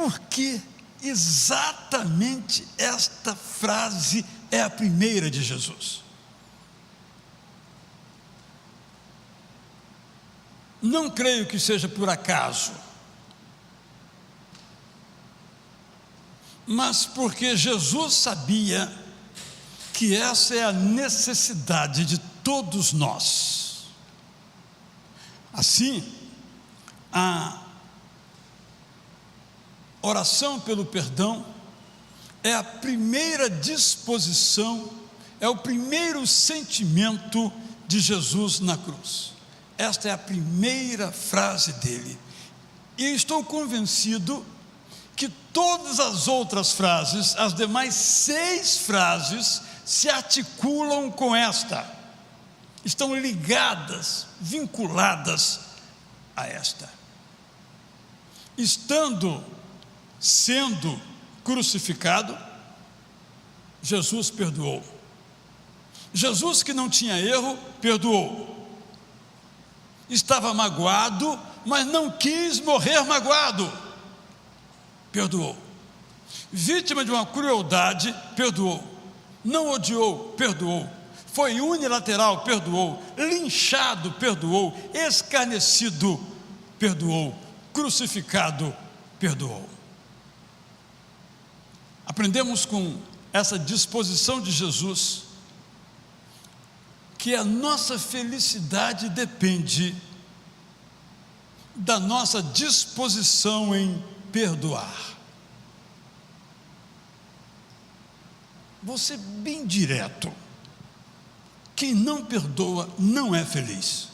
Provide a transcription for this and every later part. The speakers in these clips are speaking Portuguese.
por que exatamente esta frase é a primeira de Jesus? Não creio que seja por acaso, mas porque Jesus sabia que essa é a necessidade de todos nós. Assim, a oração pelo perdão é a primeira disposição, é o primeiro sentimento de Jesus na cruz. Esta é a primeira frase dele. E estou convencido que todas as outras frases, as demais 6 frases, se articulam com esta, estão ligadas, vinculadas a esta. Sendo crucificado, Jesus perdoou. Jesus, que não tinha erro, perdoou. Estava magoado, mas não quis morrer magoado, perdoou. Vítima de uma crueldade, perdoou. Não odiou, perdoou. Foi unilateral, perdoou. Linchado, perdoou. Escarnecido, perdoou. Crucificado, perdoou. Aprendemos com essa disposição de Jesus que a nossa felicidade depende da nossa disposição em perdoar. Vou ser bem direto: quem não perdoa não é feliz.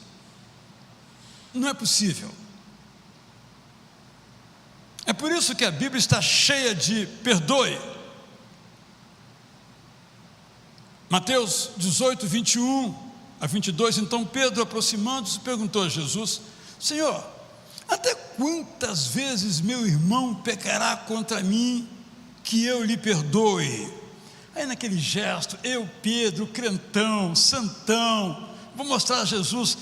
Não é possível. É por isso que a Bíblia está cheia de perdoe. Mateus 18, 21 a 22, então Pedro, aproximando-se, perguntou a Jesus: Senhor, até quantas vezes meu irmão pecará contra mim que eu lhe perdoe? Aí naquele gesto, eu, Pedro, crentão, santão, vou mostrar a Jesus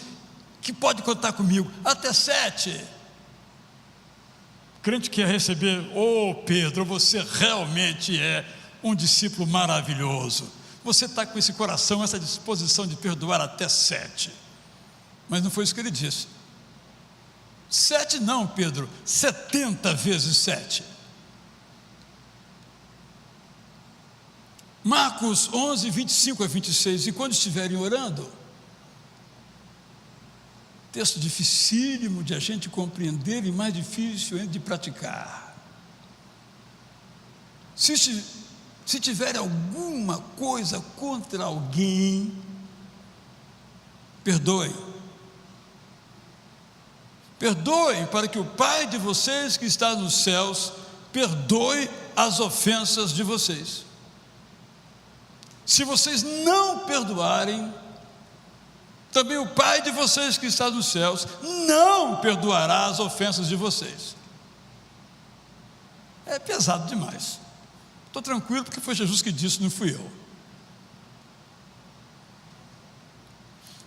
que pode contar comigo, até 7. Crente que ia receber: Pedro, você realmente é um discípulo maravilhoso. Você está com esse coração, essa disposição de perdoar até 7. Mas não foi isso que ele disse. 7 não, Pedro, 70 vezes 7. Marcos 11, 25 a 26, e quando estiverem orando, texto dificílimo de a gente compreender e mais difícil ainda de praticar. Se tiver alguma coisa contra alguém, perdoem. Perdoem para que o Pai de vocês que está nos céus perdoe as ofensas de vocês. Se vocês não perdoarem, também o Pai de vocês que está nos céus não perdoará as ofensas de vocês. É pesado demais. Estou tranquilo porque foi Jesus que disse, não fui eu.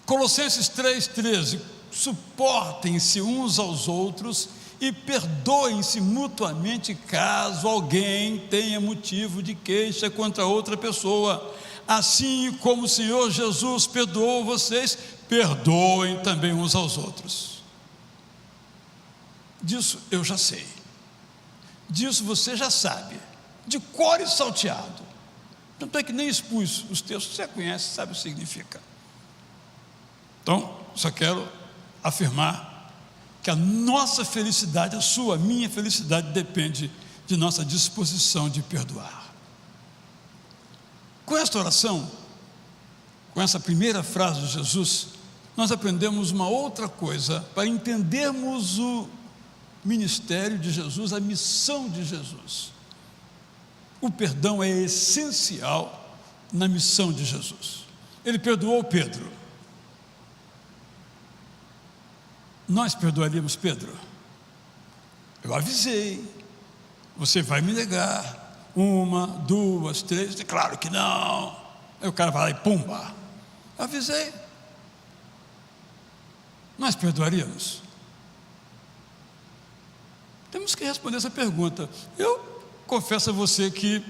Colossenses 3,13: suportem-se uns aos outros e perdoem-se mutuamente caso alguém tenha motivo de queixa contra outra pessoa. Assim como o Senhor Jesus perdoou vocês, perdoem também uns aos outros. Disso eu já sei. Disso você já sabe, de cor e salteado. Tanto é que nem expus os textos, você conhece, sabe o que significa. Então, só quero afirmar que a nossa felicidade, a sua, a minha felicidade, depende de nossa disposição de perdoar. Com esta oração, com essa primeira frase de Jesus, nós aprendemos uma outra coisa para entendermos o ministério de Jesus, a missão de Jesus. O perdão é essencial na missão de Jesus. Ele perdoou Pedro. Nós perdoaríamos Pedro? Eu avisei, você vai me negar 1, 2, 3, claro que não. Aí o cara vai lá e pumba, avisei. Nós perdoaríamos? Temos temos que responder essa pergunta. Eu confesso a você que,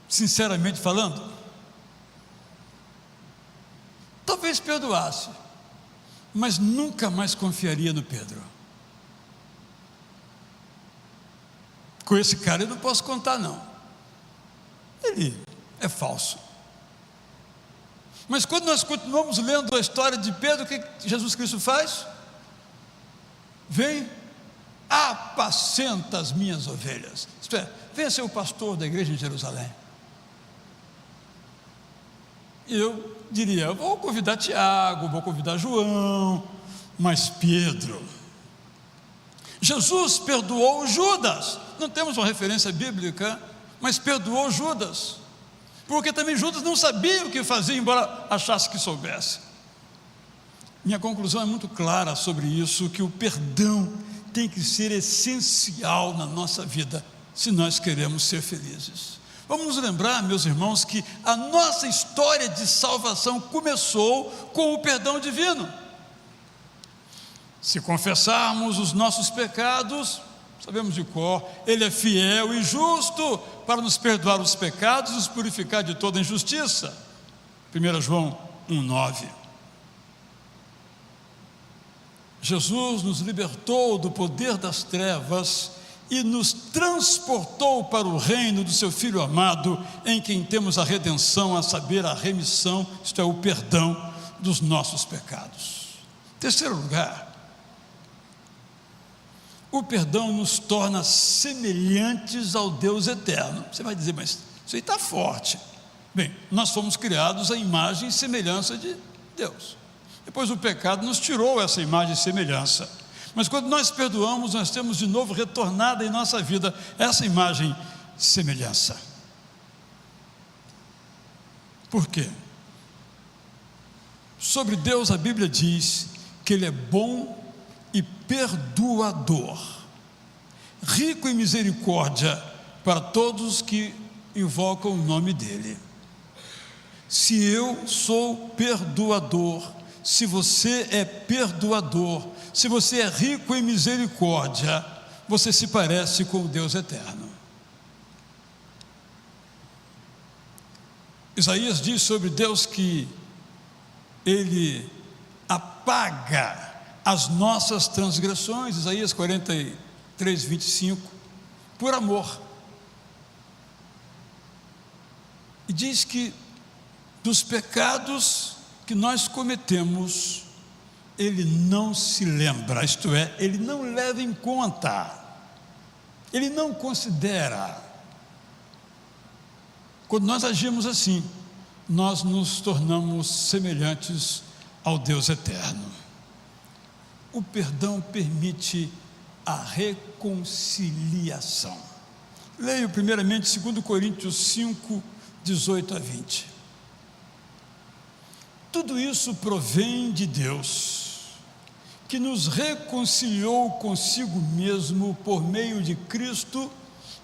sinceramente falando, talvez perdoasse, mas nunca mais confiaria no Pedro. Com esse cara eu não posso contar, não. Ele é falso. Mas quando nós continuamos lendo a história de Pedro, o que Jesus Cristo faz? Vem, apacenta as minhas ovelhas. Isto é, venha ser o pastor da igreja em Jerusalém. Eu diria, eu vou convidar Tiago, vou convidar João, mas Pedro. Jesus perdoou Judas. Não temos uma referência bíblica, mas perdoou Judas, porque também Judas não sabia o que fazer, embora achasse que soubesse. Minha conclusão é muito clara sobre isso, que o perdão tem que ser essencial na nossa vida, se nós queremos ser felizes. Vamos nos lembrar, meus irmãos, que a nossa história de salvação começou com o perdão divino. Se confessarmos os nossos pecados, sabemos de cor, Ele é fiel e justo para nos perdoar os pecados e nos purificar de toda injustiça. 1 João 1,9. Jesus nos libertou do poder das trevas e nos transportou para o reino do seu Filho amado, em quem temos a redenção, a saber, a remissão, isto é, o perdão dos nossos pecados. Terceiro lugar, o perdão nos torna semelhantes ao Deus eterno. Você vai dizer, mas isso aí está forte. Bem, nós fomos criados à imagem e semelhança de Deus. Depois o pecado nos tirou essa imagem e semelhança. Mas quando nós perdoamos, nós temos de novo retornada em nossa vida essa imagem e semelhança. Por quê? Sobre Deus a Bíblia diz que Ele é bom e perdoador, rico em misericórdia para todos que invocam o nome dEle. Se eu sou perdoador, se você é perdoador, se você é rico em misericórdia, você se parece com o Deus eterno. Isaías diz sobre Deus que Ele apaga as nossas transgressões, Isaías 43, 25, por amor. E diz que dos pecados que nós cometemos, Ele não se lembra, isto é, Ele não leva em conta, Ele não considera. Quando nós agimos assim, nós nos tornamos semelhantes ao Deus eterno. O perdão permite a reconciliação. Leio primeiramente 2 Coríntios 5, 18 a 20. Tudo isso provém de Deus, que nos reconciliou consigo mesmo por meio de Cristo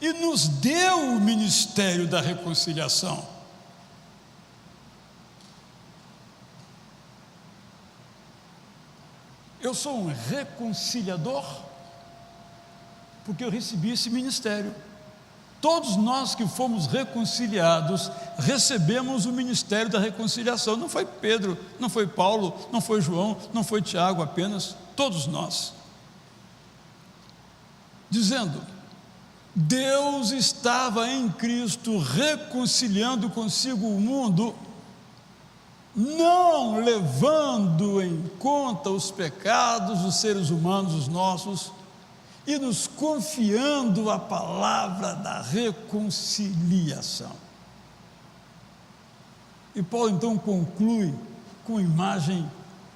e nos deu o ministério da reconciliação. Eu sou um reconciliador, porque eu recebi esse ministério. Todos nós que fomos reconciliados, recebemos o ministério da reconciliação. Não foi Pedro, não foi Paulo, não foi João, não foi Tiago apenas, todos nós. Dizendo, Deus estava em Cristo reconciliando consigo o mundo, não levando em conta os pecados dos seres humanos, os nossos, e nos confiando a palavra da reconciliação. E Paulo então conclui com a imagem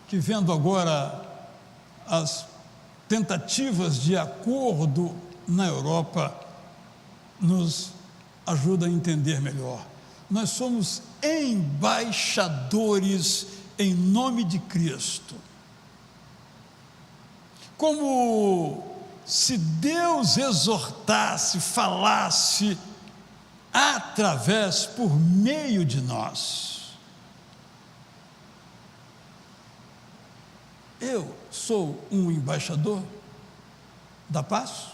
que, vendo agora as tentativas de acordo na Europa, nos ajuda a entender melhor. Nós somos embaixadores em nome de Cristo. Como se Deus exortasse, falasse através, por meio de nós. Eu sou um embaixador da paz?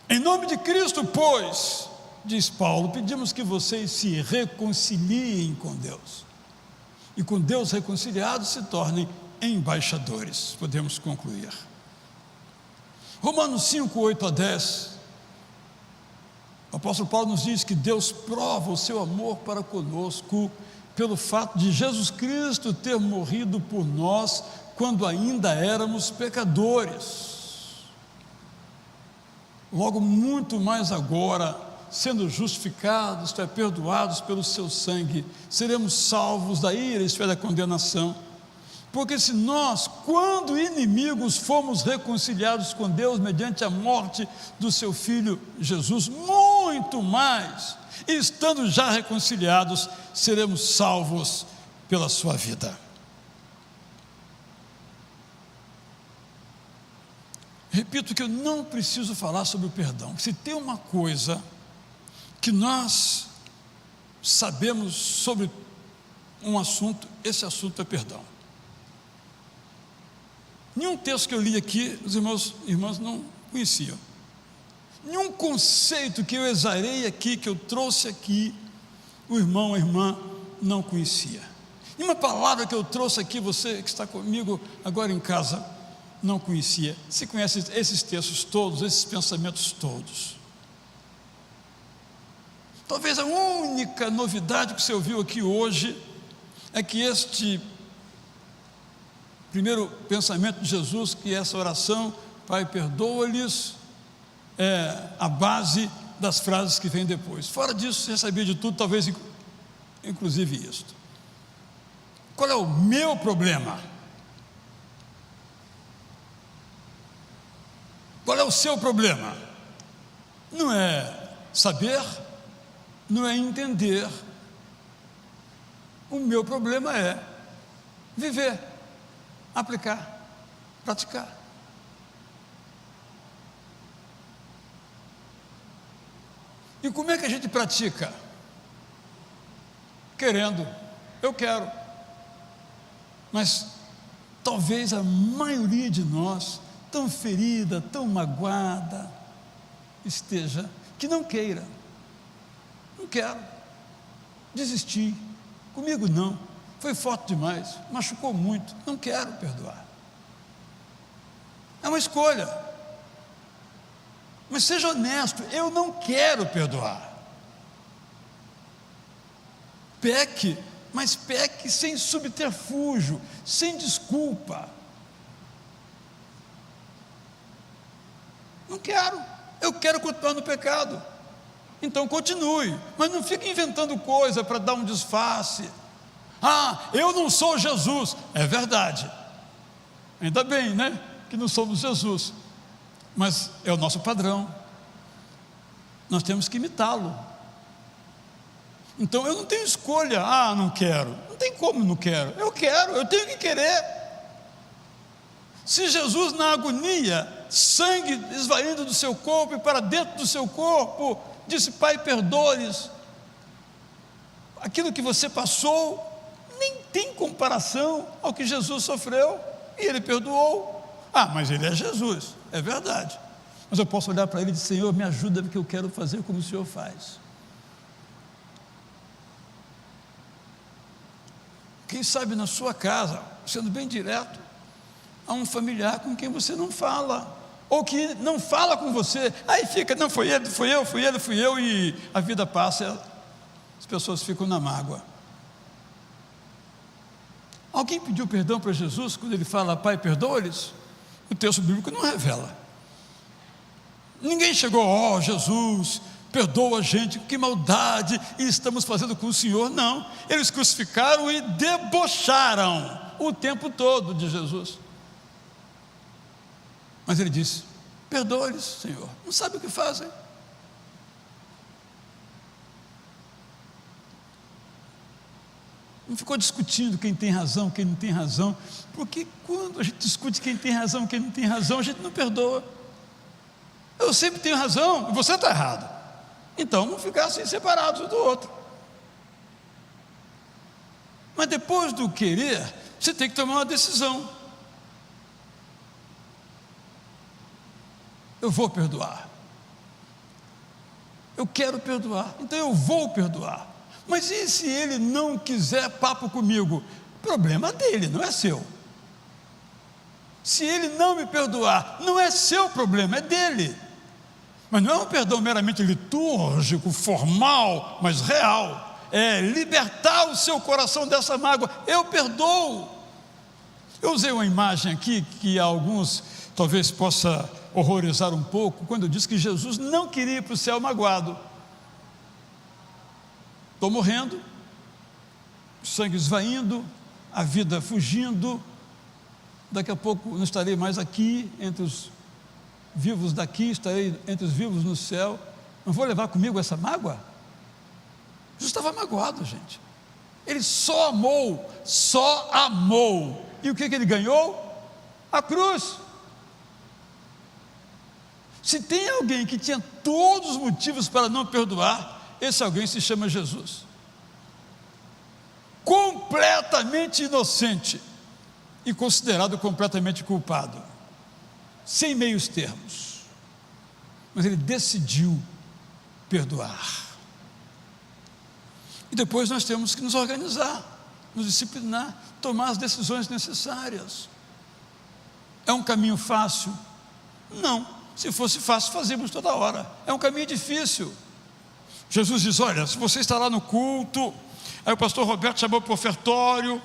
Em nome de Cristo, pois, diz Paulo, pedimos que vocês se reconciliem com Deus. E com Deus reconciliados se tornem embaixadores. Podemos concluir. Romanos 5, 8 a 10. O apóstolo Paulo nos diz que Deus prova o seu amor para conosco pelo fato de Jesus Cristo ter morrido por nós quando ainda éramos pecadores. Logo, muito mais agora, sendo justificados, isto é, perdoados pelo seu sangue, seremos salvos da ira, isto é, da condenação. Porque se nós, quando inimigos, fomos reconciliados com Deus mediante a morte do seu Filho Jesus, muito mais, estando já reconciliados, seremos salvos pela sua vida. Repito que eu não preciso falar sobre o perdão. Se tem uma coisa que nós sabemos sobre um assunto, esse assunto é perdão. Nenhum texto que eu li aqui, os irmãos não conheciam. Nenhum conceito que eu exarei aqui, que eu trouxe aqui, o irmão, a irmã não conhecia. Nenhuma palavra que eu trouxe aqui, você que está comigo agora em casa, não conhecia. Você conhece esses textos todos, esses pensamentos todos. Talvez a única novidade que você ouviu aqui hoje é que este primeiro pensamento de Jesus, que essa oração, Pai, perdoa-lhes, é a base das frases que vêm depois. Fora disso, você sabia de tudo, talvez inclusive isto. Qual é o meu problema? Qual é o seu problema? Não é saber, não é entender. O meu problema é viver, aplicar, praticar. E como é que a gente pratica? Querendo, eu quero. Mas talvez a maioria de nós, tão ferida, tão magoada, esteja, que não queira. Não quero, desisti, comigo não, foi forte demais, machucou muito, não quero perdoar. É uma escolha. Mas seja honesto, eu não quero perdoar. Peque, mas peque sem subterfúgio, sem desculpa. Não quero, eu quero continuar no pecado. Então continue, mas não fique inventando coisa para dar um disfarce. Ah, eu não sou Jesus. É verdade, ainda bem, né, que não somos Jesus, mas é o nosso padrão, nós temos que imitá-lo. Então eu não tenho escolha. Ah, não quero, não tem como não quero, eu quero, eu tenho que querer. Se Jesus na agonia, sangue esvaindo do seu corpo e para dentro do seu corpo, disse, Pai, perdoa-lhes, aquilo que você passou nem tem comparação ao que Jesus sofreu, e ele perdoou. Ah, mas ele é Jesus, é verdade, mas eu posso olhar para ele e dizer, Senhor, me ajuda, porque eu quero fazer como o Senhor faz. Quem sabe na sua casa, sendo bem direto, há um familiar com quem você não fala, ou que não fala com você, aí fica, não, foi ele, fui eu, e a vida passa, as pessoas ficam na mágoa. Alguém pediu perdão para Jesus quando ele fala, Pai, perdoa-lhes? O texto bíblico não revela. Ninguém chegou, ó, Jesus, perdoa a gente, que maldade estamos fazendo com o Senhor. Não, eles crucificaram e debocharam o tempo todo de Jesus. Mas ele disse, perdoa-lhes, Senhor, não sabe o que fazem. Não ficou discutindo quem tem razão, quem não tem razão, porque quando a gente discute quem tem razão, quem não tem razão, a gente não perdoa. Eu sempre tenho razão e você está errado, então vamos ficar assim separados um do outro. Mas depois do querer, você tem que tomar uma decisão. Eu vou perdoar. Eu quero perdoar, então eu vou perdoar. Mas e se ele não quiser papo comigo? Problema dele, não é seu. Se ele não me perdoar, não é seu problema, é dele. Mas não é um perdão meramente litúrgico, formal, mas real. É libertar o seu coração dessa mágoa. Eu perdoo. Eu usei uma imagem aqui que a alguns talvez possa horrorizar um pouco, quando eu disse que Jesus não queria ir para o céu magoado. Estou morrendo, o sangue esvaindo, a vida fugindo, daqui a pouco não estarei mais aqui entre os vivos daqui, estarei entre os vivos no céu. Não vou levar comigo essa mágoa? Jesus estava magoado, gente. Ele só amou. E o que ele ganhou? A cruz. Se tem alguém que tinha todos os motivos para não perdoar, esse alguém se chama Jesus. Completamente inocente e considerado completamente culpado, sem meios termos, mas ele decidiu perdoar. E depois nós temos que nos organizar, nos disciplinar, tomar as decisões necessárias. É um caminho fácil? Não. Se fosse fácil, fazíamos toda hora. É um caminho difícil. Jesus diz: olha, se você está lá no culto, aí o pastor Roberto chamou para o ofertório,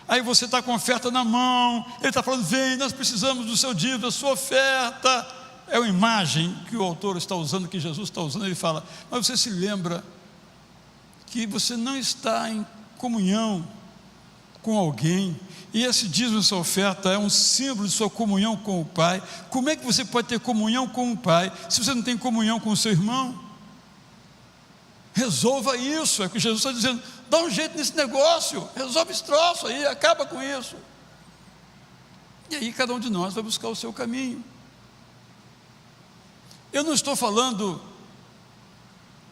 aí você está com a oferta na mão, ele está falando: vem, nós precisamos do seu dízimo, da sua oferta. É uma imagem que o autor está usando, que Jesus está usando. Ele fala: mas você se lembra que você não está em comunhão com alguém, e esse dízimo, essa oferta é um símbolo de sua comunhão com o Pai. Como é que você pode ter comunhão com o Pai se você não tem comunhão com o seu irmão? Resolva isso. É o que Jesus está dizendo: dá um jeito nesse negócio, resolve esse troço aí, acaba com isso. E aí cada um de nós vai buscar o seu caminho. Eu não estou falando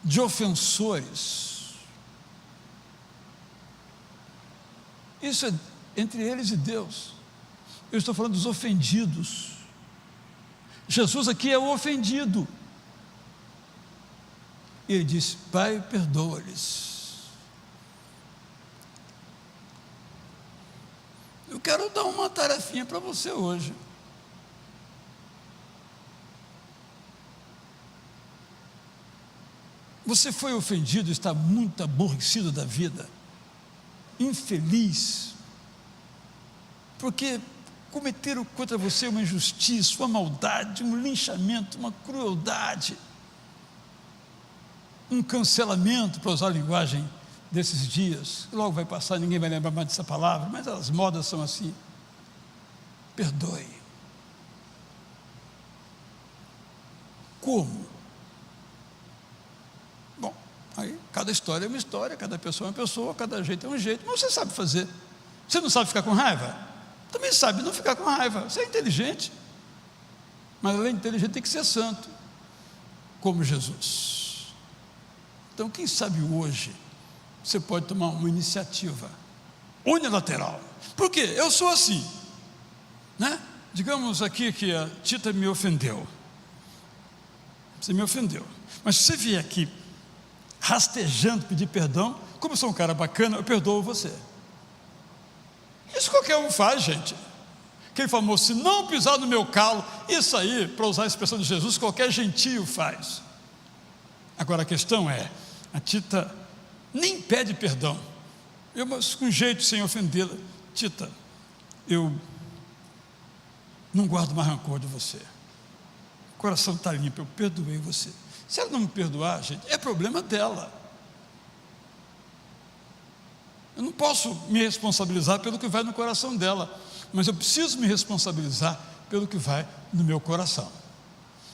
de ofensores. Isso é entre eles e Deus. Eu estou falando dos ofendidos. Jesus aqui é o ofendido. E ele disse: Pai, perdoa-lhes. Eu quero dar uma tarefinha para você hoje. Você foi ofendido, está muito aborrecido da vida, infeliz, porque cometeram contra você uma injustiça, uma maldade, um linchamento, uma crueldade, um cancelamento, para usar a linguagem desses dias, que logo vai passar, ninguém vai lembrar mais dessa palavra, mas as modas são assim. Perdoe. Como? Bom, aí cada história é uma história, cada pessoa é uma pessoa, cada jeito é um jeito, mas você sabe fazer. Você não sabe ficar com raiva? Também sabe não ficar com raiva. Você é inteligente, mas além de inteligente tem que ser santo, como Jesus. Então quem sabe hoje você pode tomar uma iniciativa unilateral. Por quê? Eu sou assim, né? Digamos aqui que a Tita me ofendeu. Você me ofendeu, mas se você vier aqui rastejando, pedir perdão, como eu sou um cara bacana, eu perdoo você. Isso qualquer um faz, gente. Aquele famoso: se não pisar no meu calo, isso aí, para usar a expressão de Jesus, qualquer gentio faz. Agora a questão é, a Tita nem pede perdão, mas com jeito, sem ofendê-la: Tita, eu não guardo mais rancor de você, o coração está limpo, eu perdoei você. Se ela não me perdoar, gente, é problema dela. Eu não posso me responsabilizar pelo que vai no coração dela, mas eu preciso me responsabilizar pelo que vai no meu coração.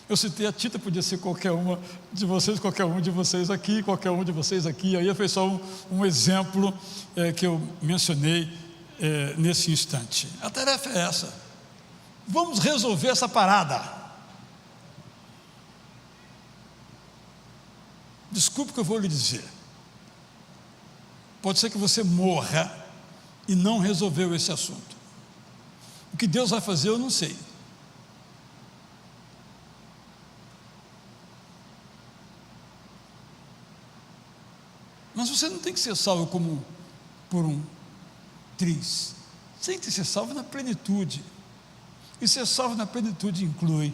Eu citei a Tita, podia ser qualquer uma de vocês, qualquer um de vocês aqui, qualquer um de vocês aqui. Aí foi só um exemplo que eu mencionei nesse instante. A tarefa é essa: vamos resolver essa parada. Desculpe o que eu vou lhe dizer. Pode ser que você morra e não resolveu esse assunto. O que Deus vai fazer eu não sei. você não tem que ser salvo como por um triz. Você tem que ser salvo na plenitude. E ser salvo na plenitude inclui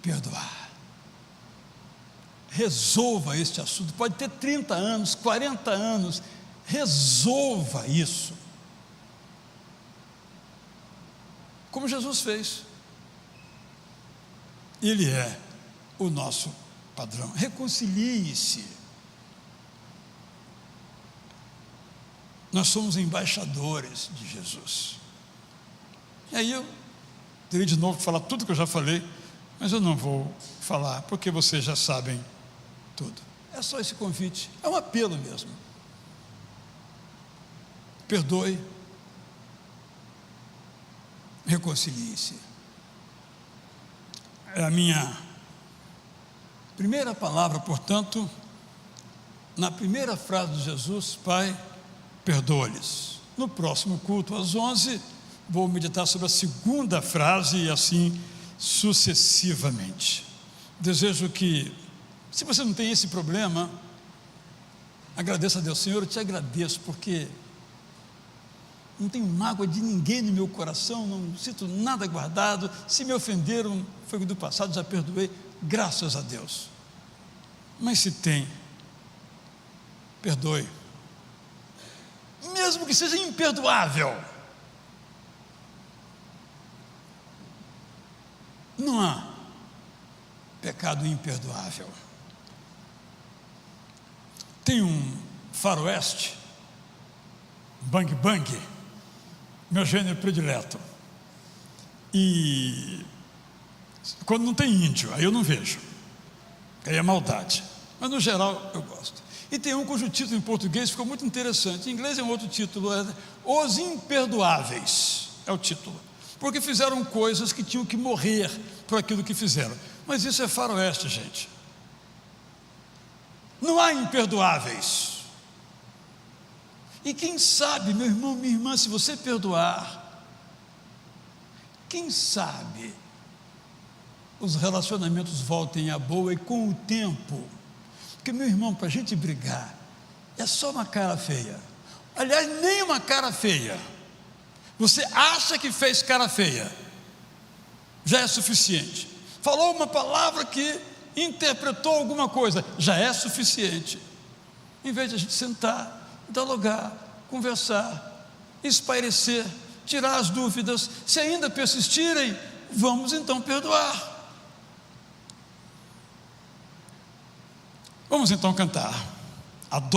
perdoar. Resolva este assunto. Pode ter 30 anos, 40 anos. Resolva isso. Como Jesus fez. Ele é o nosso padrão. Reconcilie-se. Nós somos embaixadores de Jesus. E aí eu teria de novo que falar tudo que eu já falei, mas eu não vou falar, porque vocês já sabem tudo. É só esse convite, é um apelo mesmo. Perdoe, reconcilie-se. É a minha primeira palavra, portanto, na primeira frase de Jesus: Pai, perdoa-lhes. No próximo culto, às 11, vou meditar sobre a segunda frase e assim sucessivamente. Desejo que, se você não tem esse problema, agradeça a Deus. Senhor, eu te agradeço porque não tenho mágoa de ninguém no meu coração, não sinto nada guardado. Se me ofenderam, foi do passado, já perdoei, graças a Deus. Mas se tem, perdoe, mesmo que seja imperdoável. Não há pecado imperdoável. Tem um faroeste, Bang Bang, meu gênero predileto, e quando não tem índio, aí eu não vejo, aí é maldade, mas no geral eu gosto. E tem um cujo título em português ficou muito interessante, em inglês é um outro título, é Os Imperdoáveis, é o título, porque fizeram coisas que tinham que morrer por aquilo que fizeram. Mas isso é faroeste, gente. Não há imperdoáveis. E quem sabe, meu irmão, minha irmã, se você perdoar, quem sabe os relacionamentos voltem à boa e com o tempo. Porque, meu irmão, para a gente brigar, é só uma cara feia. Aliás, nem uma cara feia. Você acha que fez cara feia, já é suficiente. Falou uma palavra que interpretou alguma coisa, já é suficiente. Em vez de a gente sentar, dialogar, conversar, espairecer, tirar as dúvidas, se ainda persistirem, vamos então perdoar. Vamos então cantar. Adoro